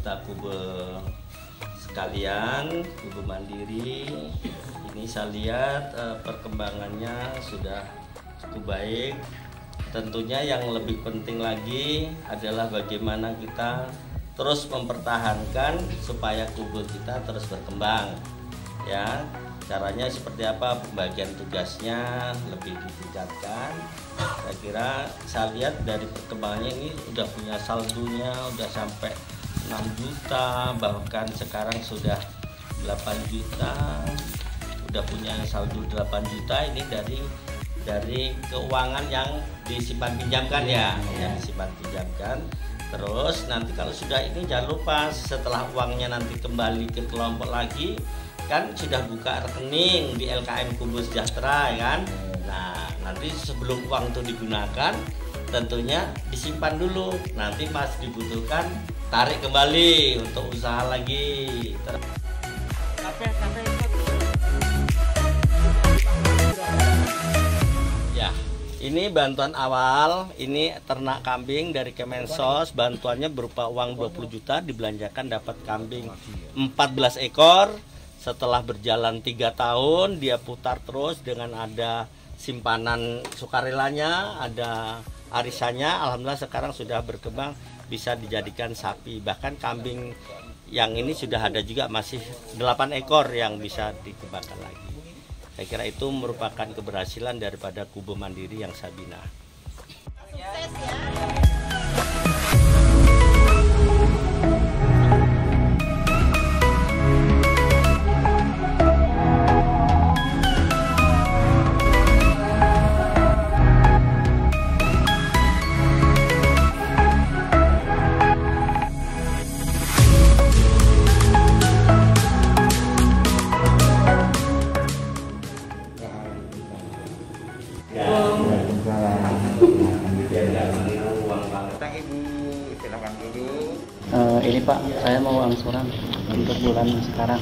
anggota Kube sekalian, Kube Mandiri, ini saya lihat perkembangannya sudah cukup baik. Tentunya yang lebih penting lagi adalah bagaimana kita terus mempertahankan supaya Kube kita terus berkembang. Ya, caranya seperti apa, pembagian tugasnya lebih ditingkatkan. Saya lihat dari perkembangannya ini udah punya saldonya udah sampai 6 juta, bahkan sekarang sudah 8 juta, udah punya saldo 8 juta. Ini dari keuangan yang disimpan pinjamkan ya, yang disimpan pinjamkan. Terus nanti kalau sudah ini jangan lupa setelah uangnya nanti kembali ke kelompok lagi, kan sudah buka rekening di LKM Kube Sejahtera ya kan. Nah, nanti sebelum uang itu digunakan tentunya disimpan dulu, nanti pas dibutuhkan tarik kembali untuk usaha lagi. Ya, ini bantuan awal, ini ternak kambing dari Kemensos. Bantuannya berupa uang 20 juta, dibelanjakan dapat kambing 14 ekor. Setelah berjalan 3 tahun, dia putar terus dengan ada simpanan sukarelanya, ada arisannya. Alhamdulillah sekarang sudah berkembang, bisa dijadikan sapi. Bahkan kambing yang ini sudah ada juga masih 8 ekor yang bisa dikembangkan lagi. Saya kira itu merupakan keberhasilan daripada Kube Mandiri yang saya bina. Sukses ya. Ini Pak, saya mau angsuran untuk bulan sekarang.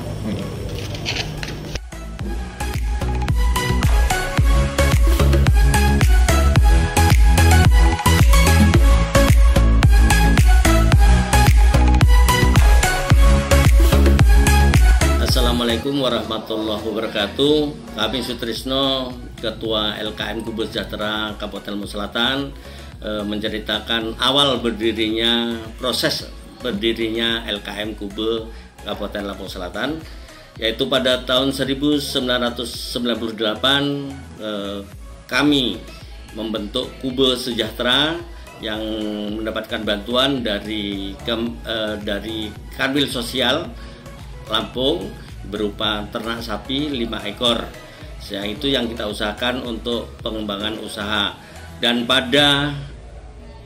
Assalamualaikum warahmatullahi wabarakatuh. Kami Sutrisno, Ketua LKM Kube Sejahtera Kabupaten Lampung Selatan, menceritakan awal berdirinya, proses berdirinya LKM Kube Kabupaten Lampung Selatan, yaitu pada tahun 1998 kami membentuk Kube Sejahtera yang mendapatkan bantuan dari Kanwil Sosial Lampung berupa ternak sapi 5 ekor. Itu yang kita usahakan untuk pengembangan usaha. Dan pada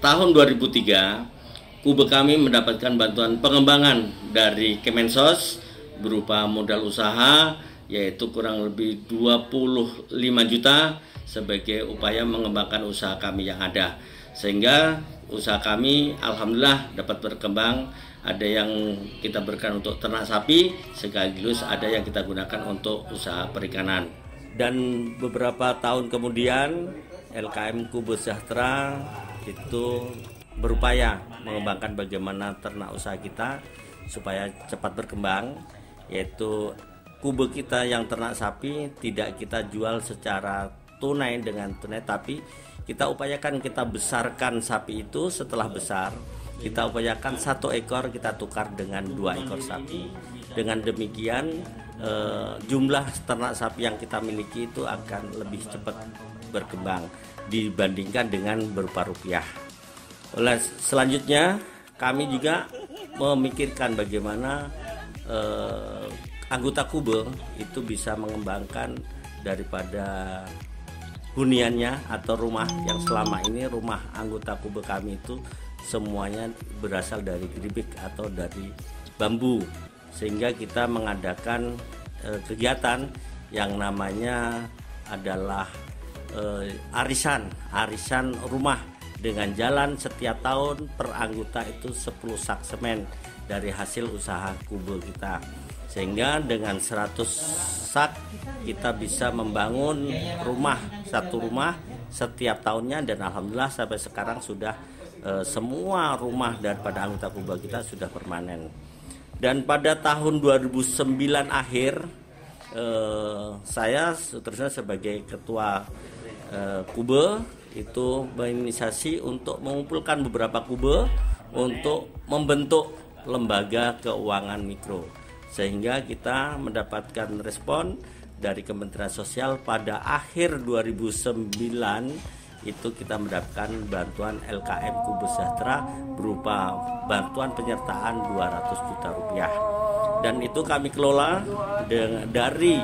tahun 2003 Kube kami mendapatkan bantuan pengembangan dari Kemensos berupa modal usaha, yaitu kurang lebih 25 juta sebagai upaya mengembangkan usaha kami yang ada. Sehingga usaha kami alhamdulillah dapat berkembang. Ada yang kita berikan untuk ternak sapi, sekaligus ada yang kita gunakan untuk usaha perikanan. Dan beberapa tahun kemudian LKM Kube Sejahtera itu berupaya mengembangkan bagaimana ternak usaha kita supaya cepat berkembang, yaitu Kube kita yang ternak sapi tidak kita jual secara tunai dengan tunai, tapi kita upayakan kita besarkan sapi itu. Setelah besar kita upayakan 1 ekor kita tukar dengan 2 ekor sapi. Dengan demikian jumlah ternak sapi yang kita miliki itu akan lebih cepat berkembang dibandingkan dengan berupa rupiah. Oleh selanjutnya kami juga memikirkan bagaimana anggota Kube itu bisa mengembangkan daripada huniannya atau rumah yang selama ini rumah anggota Kube kami itu semuanya berasal dari geribik atau dari bambu, sehingga kita mengadakan kegiatan yang namanya adalah arisan rumah dengan jalan setiap tahun per anggota itu 10 sak semen dari hasil usaha Kube kita, sehingga dengan 100 sak kita bisa membangun satu rumah setiap tahunnya, dan alhamdulillah sampai sekarang sudah semua rumah daripada anggota Kube kita sudah permanen. Dan pada tahun 2009 akhir, saya seterusnya sebagai ketua Kube itu berinisiasi untuk mengumpulkan beberapa Kube untuk membentuk lembaga keuangan mikro, sehingga kita mendapatkan respon dari Kementerian Sosial pada akhir 2009 itu kita mendapatkan bantuan LKM Kube Sejahtera berupa bantuan penyertaan 200 juta rupiah, dan itu kami kelola dari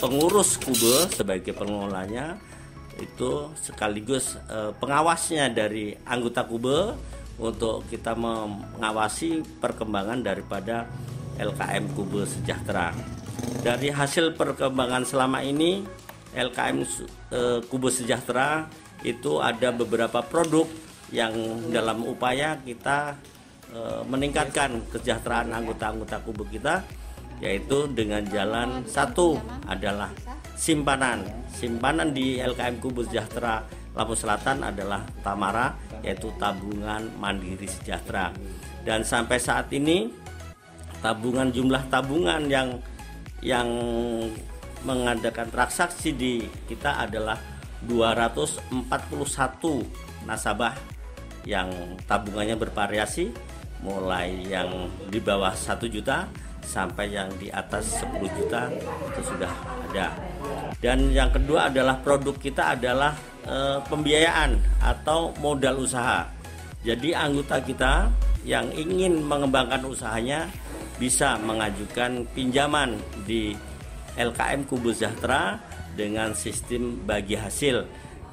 pengurus Kube sebagai pengelolanya, itu sekaligus pengawasnya dari anggota Kube untuk kita mengawasi perkembangan daripada LKM Kube Sejahtera. Dari hasil perkembangan selama ini, LKM Kube Sejahtera itu ada beberapa produk yang dalam upaya kita meningkatkan kesejahteraan anggota-anggota Kube kita, yaitu dengan jalan satu adalah simpanan di LKM Kube Sejahtera Lampung Selatan adalah Tamara, yaitu tabungan mandiri sejahtera. Dan sampai saat ini jumlah tabungan yang mengadakan transaksi di kita adalah 241 nasabah yang tabungannya bervariasi, mulai yang di bawah 1 juta sampai yang di atas 10 juta itu sudah ada. Dan yang kedua adalah produk kita adalah pembiayaan atau modal usaha. Jadi anggota kita yang ingin mengembangkan usahanya bisa mengajukan pinjaman di LKM Kube Sejahtera dengan sistem bagi hasil.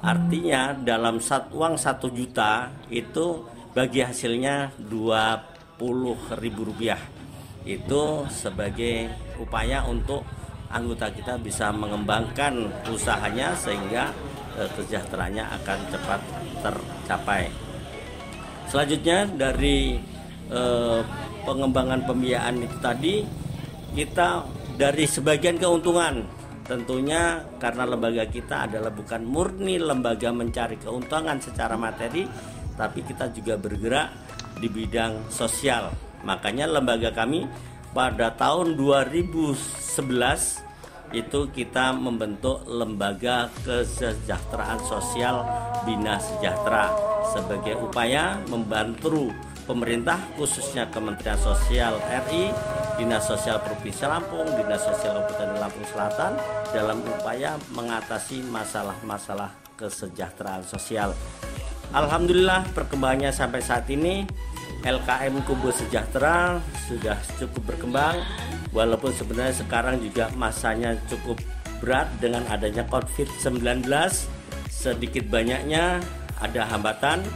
Artinya dalam uang 1 juta itu bagi hasilnya Rp20.000. Itu sebagai upaya untuk anggota kita bisa mengembangkan usahanya sehingga kesejahteraannya akan cepat tercapai. Selanjutnya dari pengembangan pembiayaan itu tadi, kita dari sebagian keuntungan, tentunya karena lembaga kita adalah bukan murni lembaga mencari keuntungan secara materi, tapi kita juga bergerak di bidang sosial. Makanya lembaga kami pada tahun 2011 itu kita membentuk Lembaga Kesejahteraan Sosial Bina Sejahtera sebagai upaya membantu pemerintah, khususnya Kementerian Sosial RI, Dinas Sosial Provinsi Lampung, Dinas Sosial Kabupaten Lampung Selatan dalam upaya mengatasi masalah-masalah kesejahteraan sosial. Alhamdulillah perkembangannya sampai saat ini LKM Kube Sejahtera sudah cukup berkembang, walaupun sebenarnya sekarang juga masanya cukup berat dengan adanya COVID-19. Sedikit banyaknya ada hambatan,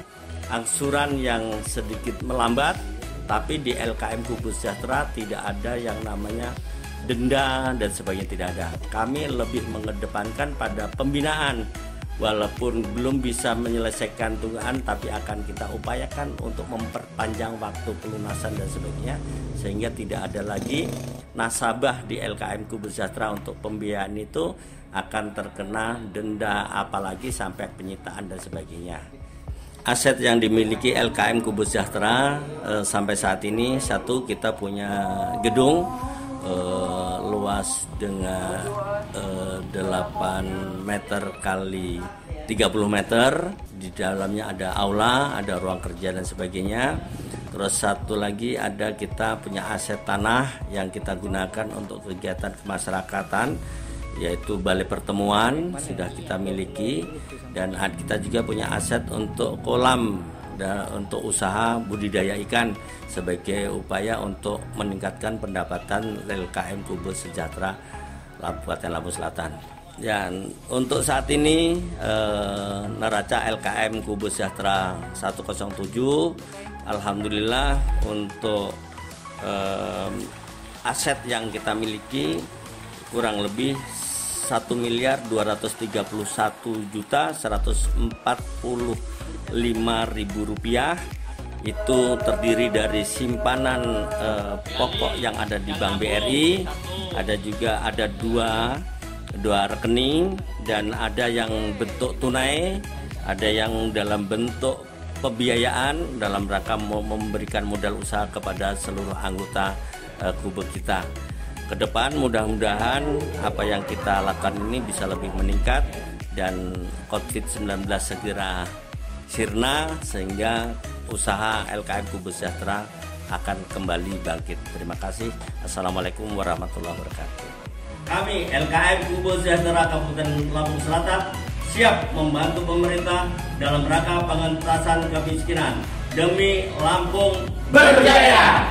angsuran yang sedikit melambat, tapi di LKM Kube Sejahtera tidak ada yang namanya denda dan sebagainya, tidak ada. Kami lebih mengedepankan pada pembinaan. Walaupun belum bisa menyelesaikan tunggakan, tapi akan kita upayakan untuk memperpanjang waktu pelunasan dan sebagainya, sehingga tidak ada lagi nasabah di LKM Kube Sejahtera untuk pembiayaan itu akan terkena denda, apalagi sampai penyitaan dan sebagainya. Aset yang dimiliki LKM Kube Sejahtera sampai saat ini, satu, kita punya gedung luas dengan 8 meter kali 30 meter. Di dalamnya ada aula, ada ruang kerja dan sebagainya. Terus satu lagi ada kita punya aset tanah yang kita gunakan untuk kegiatan kemasyarakatan, yaitu balai pertemuan sudah kita miliki, dan kita juga punya aset untuk kolam dan untuk usaha budidaya ikan sebagai upaya untuk meningkatkan pendapatan LKM Kube Sejahtera Kabupaten Lampung Selatan. Dan untuk saat ini neraca LKM Kube Sejahtera 107, alhamdulillah untuk aset yang kita miliki kurang lebih 1.231.145.000 rupiah. Itu terdiri dari simpanan pokok yang ada di Bank BRI, ada juga dua rekening, dan ada yang bentuk tunai, ada yang dalam bentuk pembiayaan dalam rangka memberikan modal usaha kepada seluruh anggota Kube kita. Ke depan mudah-mudahan apa yang kita lakukan ini bisa lebih meningkat dan COVID-19 segera sirna sehingga usaha LKM Kube Sejahtera akan kembali bangkit. Terima kasih. Assalamualaikum warahmatullahi wabarakatuh. Kami LKM Kube Sejahtera Kabupaten Lampung Selatan siap membantu pemerintah dalam rangka pengentasan kemiskinan demi Lampung berjaya.